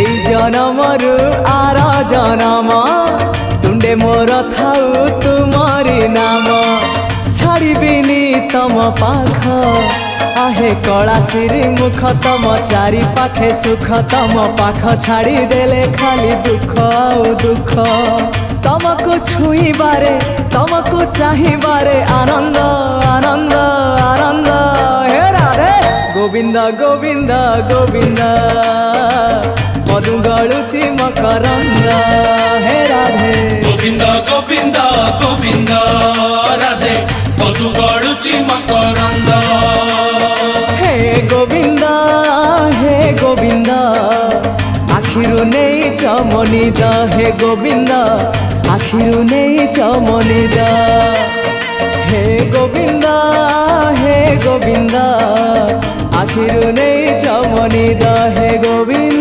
এই জনমরু আর জনম তুণ্ডে মোর থাউ তুমরি নাম ছাড়িবিনি তম পাখ आहे कलासिरी मुख तम चारि पाखे सुख तम पाख छाड़ी देले खाली दुख आउ दुख तमको छुईबारे तमको चाहिबारे आनंद आनंद आनंद हे राधे गोविंद गोविंद गोविंद मधु गलुची मकरंद हे राधे गोविंद गोविंद गोविंद राधे मधु गलुची मकरंद हे गोविंद आखिरु नहीं चमनिद हे गोविंद आखिरु नहीं चमनिद हे गोविंद आखिरु नहीं चमनिद हे गोविंद।